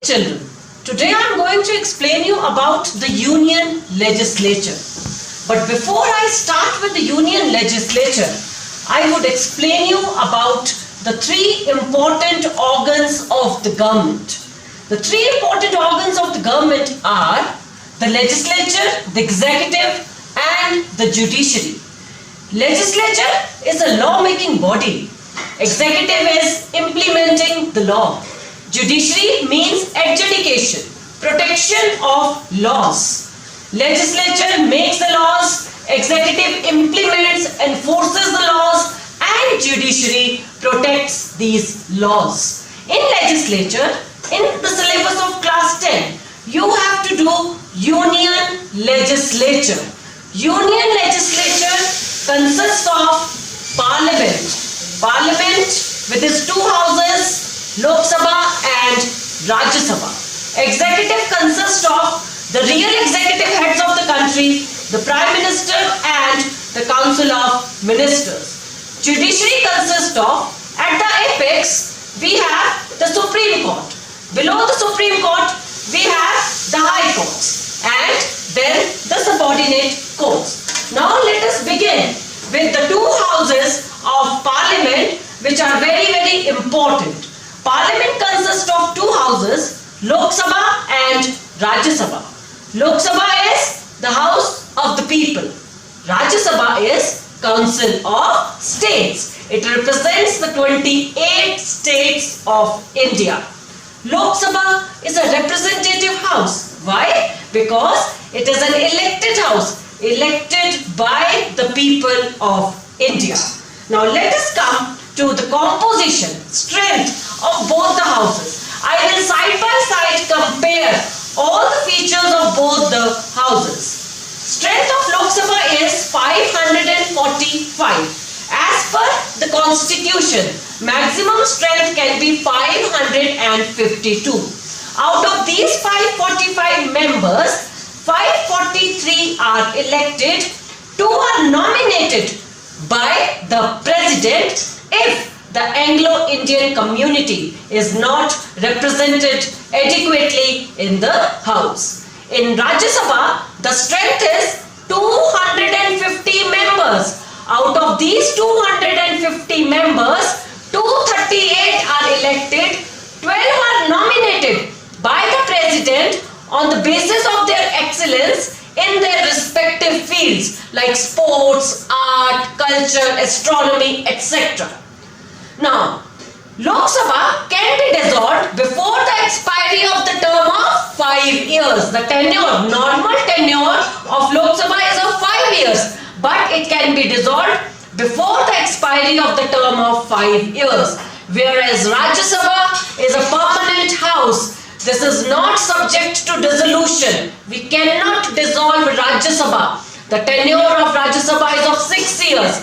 Children, today I am going to explain you about the Union Legislature. But before I start with the Union Legislature, I would explain you about the three important organs of the government. The three important organs of the government are the Legislature, the Executive and the Judiciary. Legislature is a law-making body. Executive is implementing the law. Judiciary means adjudication, protection of laws. Legislature makes the laws, executive implements, enforces the laws, and judiciary protects these laws. In legislature, in the syllabus of class 10, you have to do Union Legislature. Union Legislature consists of Parliament. Parliament with its two houses, Lok Sabha and Rajya Sabha. Executive consists of the real executive heads of the country, the Prime Minister and the Council of Ministers. Judiciary consists of, at the apex, we have the Supreme Court. Below the Supreme Court, we have the High Courts and then the subordinate courts. Now let us begin with the two houses of Parliament, which are very important. Parliament consists of two houses, Lok Sabha and Rajya Sabha. Lok Sabha is the house of the people. Rajya Sabha is Council of States. It represents the 28 states of India. Lok Sabha is a representative house. Why? Because it is an elected house, elected by the people of India. Now let us come to the composition, strength of both the houses. I will side by side compare all the features of both the houses. Strength of Lok Sabha is 545. As per the constitution, maximum strength can be 552. Out of these 545 members, 543 are elected, 2 are nominated by the President if the Anglo-Indian community is not represented adequately in the House. In Rajya Sabha, the strength is 250 members. Out of these 250 members, 238 are elected, 12 are nominated by the President on the basis of their excellence in their respective fields like sports, art, culture, astronomy, etc. Now, Lok Sabha can be dissolved before the expiry of the term of 5 years. The normal tenure of Lok Sabha is of 5 years, but it can be dissolved before the expiry of the term of 5 years. Whereas Rajya Sabha is a permanent house. This is not subject to dissolution. We cannot dissolve Rajya Sabha. The tenure of Rajya Sabha is of 6 years.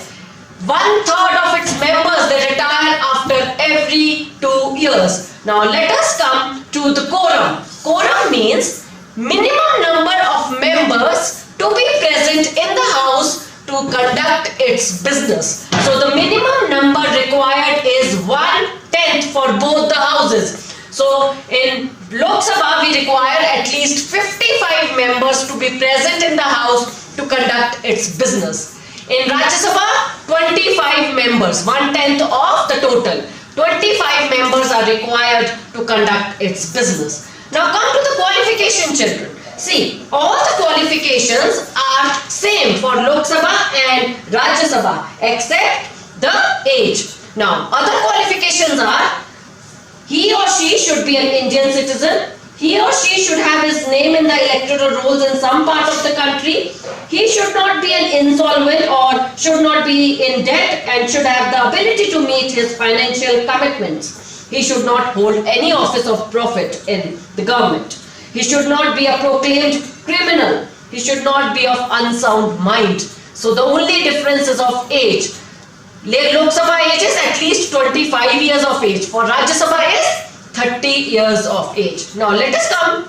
1/3 of its members, they retire after every 2 years. Now let us come to the quorum. Quorum means minimum number of members to be present in the house to conduct its business. So the minimum number required is 1/10 for both the houses. So in Lok Sabha we require at least 55 members to be present in the house to conduct its business. In Rajya Sabha, 25 members, 1/10 of the total. 25 members are required to conduct its business. Now come to the qualification, children. See, all the qualifications are same for Lok Sabha and Rajya Sabha except the age. Now, other qualifications are he or she should be an Indian citizen. He or she should have his name in the electoral rolls in some part of the country. He should not be an insolvent or should not be in debt and should have the ability to meet his financial commitments. He should not hold any office of profit in the government. He should not be a proclaimed criminal. He should not be of unsound mind. So the only difference is of age. Lok Sabha age is at least 25 years of age. For Rajya Sabha is 30 years of age. Now let us come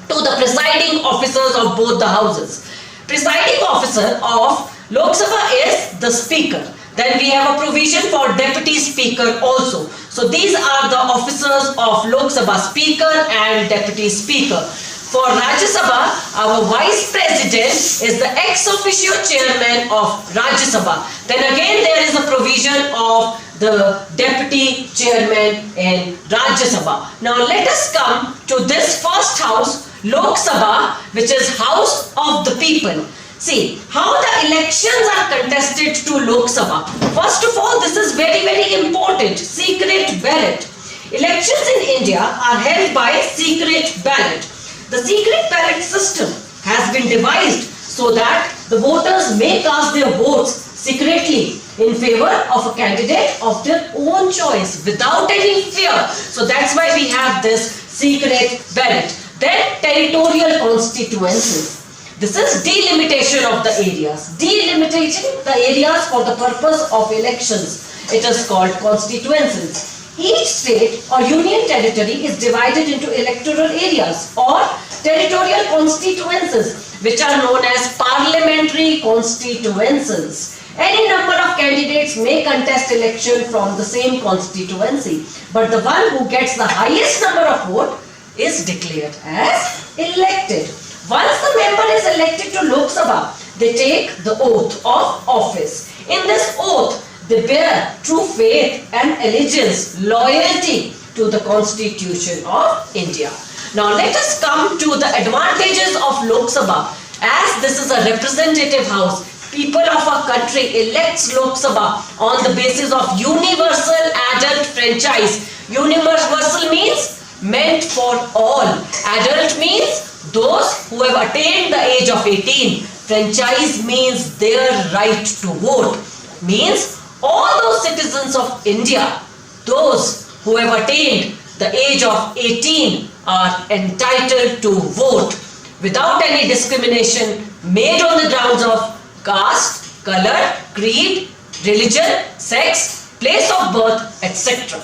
to the presiding officers of both the houses. Presiding officer of Lok Sabha is the Speaker. Then we have a provision for Deputy Speaker also. So these are the officers of Lok Sabha, Speaker and Deputy Speaker. For Rajya Sabha, our Vice President is the ex officio Chairman of Rajya Sabha. Then again there is a provision of the Deputy Chairman in Rajya Sabha. Now let us come to this first house, Lok Sabha, which is House of the People. See how the elections are contested to Lok Sabha. First of all, this is very important, secret ballot. Elections in India are held by secret ballot. The secret ballot system has been devised so that the voters may cast their votes secretly in favor of a candidate of their own choice without any fear. So that's why we have this secret ballot. Then territorial constituencies. This is delimitation of the areas. Delimiting the areas for the purpose of elections. It is called constituencies. Each state or union territory is divided into electoral areas or territorial constituencies, which are known as parliamentary constituencies. Any number of candidates may contest election from the same constituency, but the one who gets the highest number of votes is declared as elected. Once the member is elected to Lok Sabha, they take the oath of office. In this oath, they bear true faith and allegiance, loyalty to the Constitution of India. Now let us come to the advantages of Lok Sabha. As this is a representative house, people of our country elects Lok Sabha on the basis of universal adult franchise. Universal means meant for all. Adult means those who have attained the age of 18. Franchise means their right to vote. Means all those citizens of India, those who have attained the age of 18 are entitled to vote without any discrimination made on the grounds of caste, color, creed, religion, sex, place of birth, etc.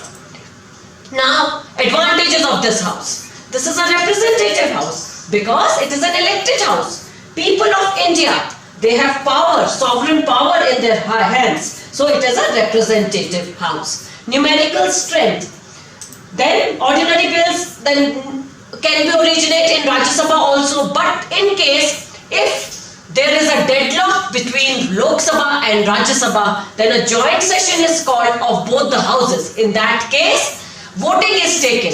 Now, advantages of this house. This is a representative house because it is an elected house. People of India, they have power, sovereign power in their hands. So it is a representative house. Numerical strength. Then ordinary bills then can be originate in Rajya Sabha also. But in case if there is a deadlock between Lok Sabha and Rajya Sabha, then a joint session is called of both the houses. In that case, voting is taken.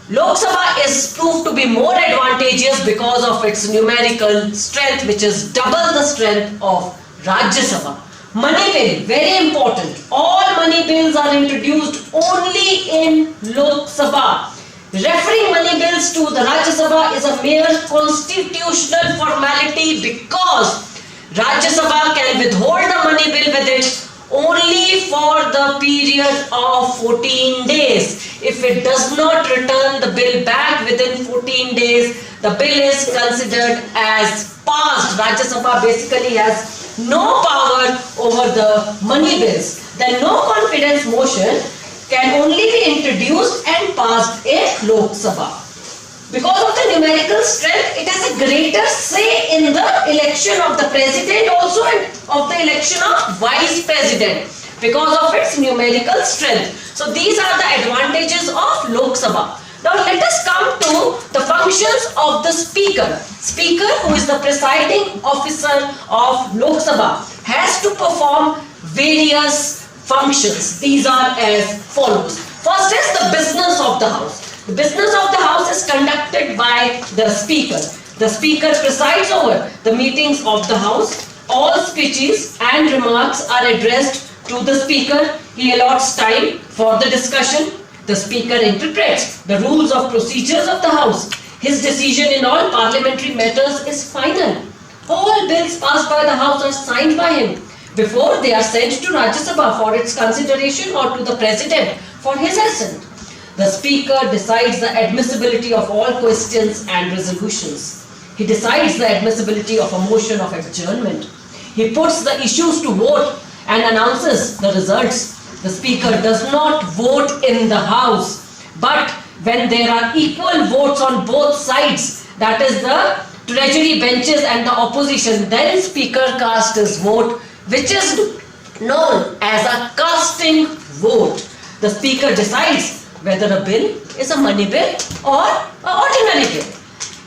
Lok Sabha is proved to be more advantageous because of its numerical strength, which is double the strength of Rajya Sabha. Money bill, very important. All money bills are introduced only in Lok Sabha. Referring money bills to the Rajya Sabha is a mere constitutional formality because Rajya Sabha can withhold the money bill with it only for the period of 14 days. If it does not return the bill back within 14 days, the bill is considered as passed. Rajya Sabha basically has no power over the money bills. The no confidence motion can only be introduced and passed in Lok Sabha. Because of the numerical strength, it has a greater say in the election of the president also and of the election of vice president because of its numerical strength. So these are the advantages of Lok Sabha. Now let us come to the functions of the speaker. Speaker, who is the presiding officer of Lok Sabha, has to perform various functions. These are as follows. First is the business of the house. The business of the house is conducted by the speaker. The speaker presides over the meetings of the house. All speeches and remarks are addressed to the speaker. He allots time for the discussion. The speaker interprets the rules of procedures of the house. His decision in all parliamentary matters is final. All bills passed by the house are signed by him before they are sent to Rajya Sabha for its consideration or to the president for his assent. The speaker decides the admissibility of all questions and resolutions. He decides the admissibility of a motion of adjournment. He puts the issues to vote and announces the results. The speaker does not vote in the house, but when there are equal votes on both sides, that is the treasury benches and the opposition, then speaker casts his vote, which is known as a casting vote. The Speaker decides whether a bill is a money bill or an ordinary bill.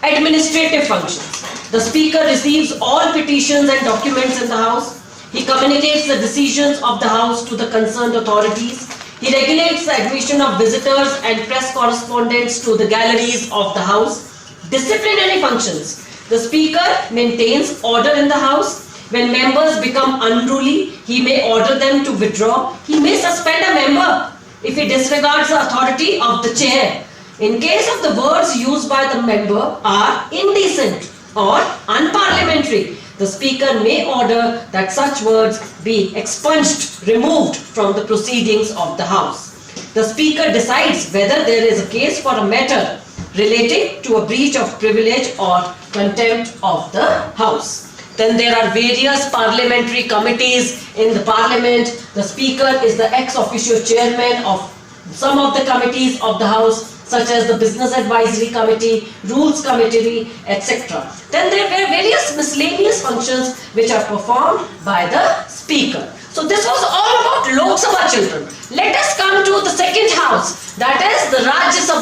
Administrative functions. The Speaker receives all petitions and documents in the House. He communicates the decisions of the House to the concerned authorities. He regulates the admission of visitors and press correspondents to the galleries of the House. Disciplinary functions. The Speaker maintains order in the House. When members become unruly, he may order them to withdraw. He may suspend a member if he disregards the authority of the chair. In case of the words used by the member are indecent or unparliamentary, the Speaker may order that such words be expunged, removed from the proceedings of the House. The Speaker decides whether there is a case for a matter relating to a breach of privilege or contempt of the House. Then there are various parliamentary committees in the Parliament. The Speaker is the ex officio chairman of some of the committees of the House, such as the Business Advisory Committee, Rules Committee, etc. Then there were various miscellaneous functions which are performed by the Speaker. So this was all about Lok Sabha, children. Let us come to the second house, that is the Rajya Sabha